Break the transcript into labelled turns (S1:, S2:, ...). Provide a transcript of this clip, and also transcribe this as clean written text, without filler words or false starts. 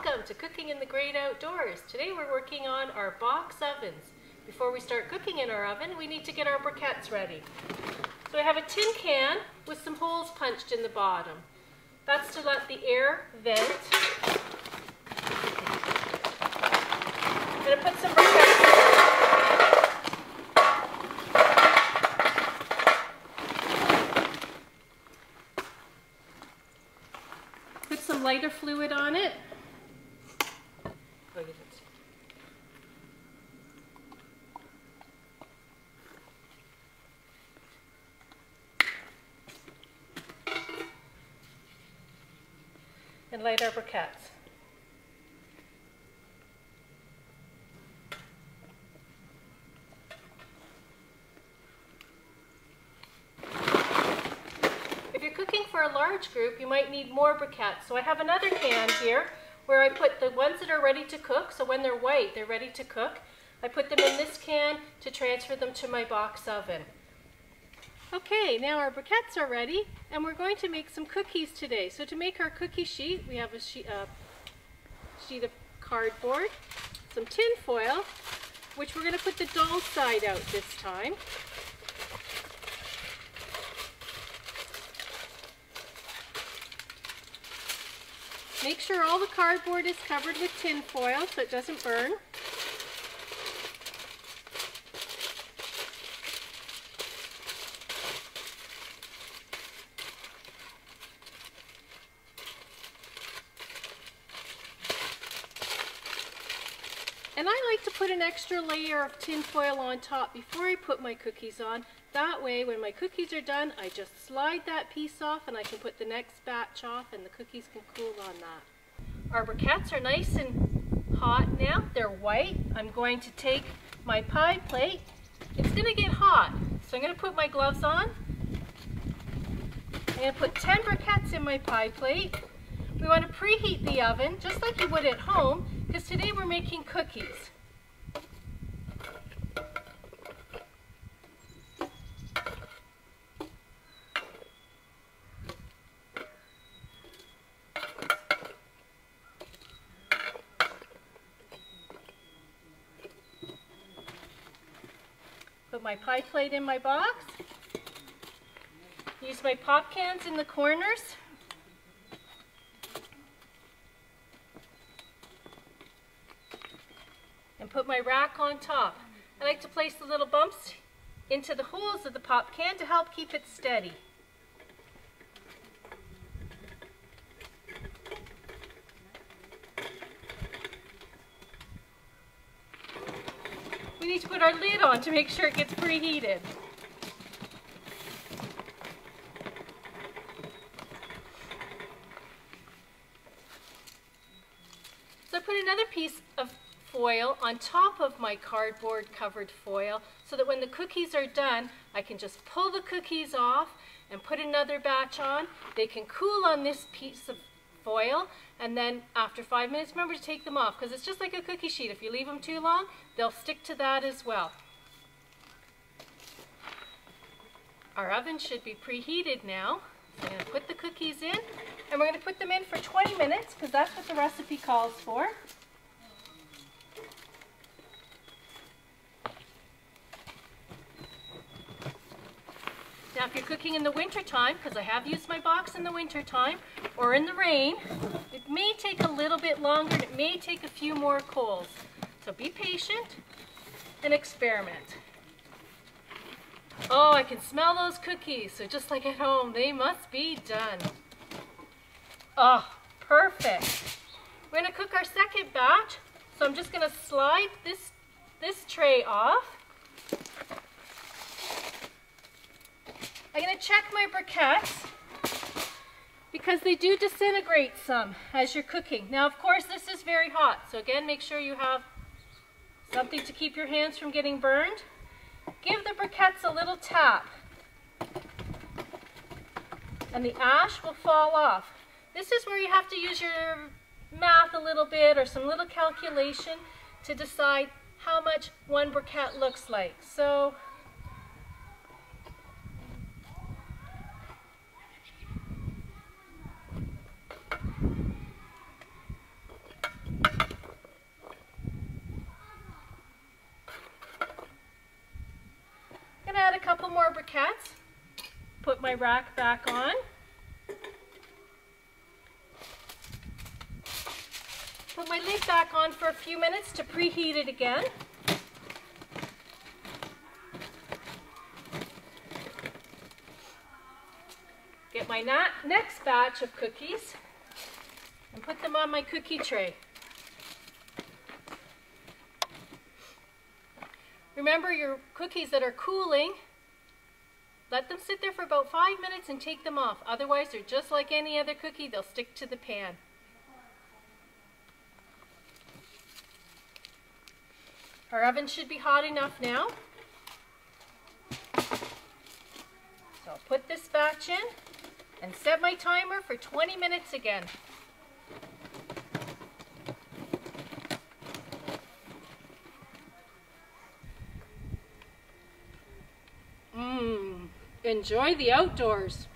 S1: Welcome to Cooking in the Great Outdoors. Today we're working on our box ovens. Before we start cooking in our oven, we need to get our briquettes ready. So I have a tin can with some holes punched in the bottom. That's to let the air vent. I'm going to put some briquettes in. Put some lighter fluid on it. And light our briquettes. If you're cooking for a large group, you might need more briquettes. So I have another can here where I put the ones that are ready to cook. So when they're white, they're ready to cook. I put them in this can to transfer them to my box oven. Okay, now our briquettes are ready, and we're going to make some cookies today. So to make our cookie sheet, we have a sheet of cardboard, some tin foil, which we're going to put the dull side out this time. Make sure all the cardboard is covered with tin foil so it doesn't burn. And I like to put an extra layer of tin foil on top before I put my cookies on. That way, when my cookies are done, I just slide that piece off and I can put the next batch off and the cookies can cool on that. Our briquettes are nice and hot now. They're white. I'm going to take my pie plate. It's going to get hot, so I'm going to put my gloves on. I'm going to put 10 briquettes in my pie plate. We want to preheat the oven just like you would at home, because today we're making cookies. Put my pie plate in my box. Use my pop cans in the corners. And put my rack on top. I like to place the little bumps into the holes of the pop can to help keep it steady. We need to put our lid on to make sure it gets preheated. So I put another piece of foil on top of my cardboard covered foil so that when the cookies are done, I can just pull the cookies off and put another batch on. They can cool on this piece of foil, and then after 5 minutes, remember to take them off because it's just like a cookie sheet. If you leave them too long, they'll stick to that as well. Our oven should be preheated now. So I'm going to put the cookies in, and we're going to put them in for 20 minutes because that's what the recipe calls for. Now if you're cooking in the winter time, because I have used my box in the winter time, or in the rain, it may take a little bit longer and it may take a few more coals. So be patient and experiment. Oh, I can smell those cookies. So just like at home, they must be done. Oh, perfect. We're going to cook our second batch. So I'm just going to slide this tray off. I'm going to check my briquettes because they do disintegrate some as you're cooking. Now, of course, this is very hot. So again, make sure you have something to keep your hands from getting burned. Give the briquettes a little tap and the ash will fall off. This is where you have to use your math a little bit or some little calculation to decide how much one briquette looks like. So croquettes. Put my rack back on. Put my lid back on for a few minutes to preheat it again. Get my next batch of cookies and put them on my cookie tray. Remember, your cookies that are cooling, let them sit there for about 5 minutes and take them off. Otherwise, they're just like any other cookie, they'll stick to the pan. Our oven should be hot enough now. So I'll put this batch in and set my timer for 20 minutes again. Enjoy the outdoors.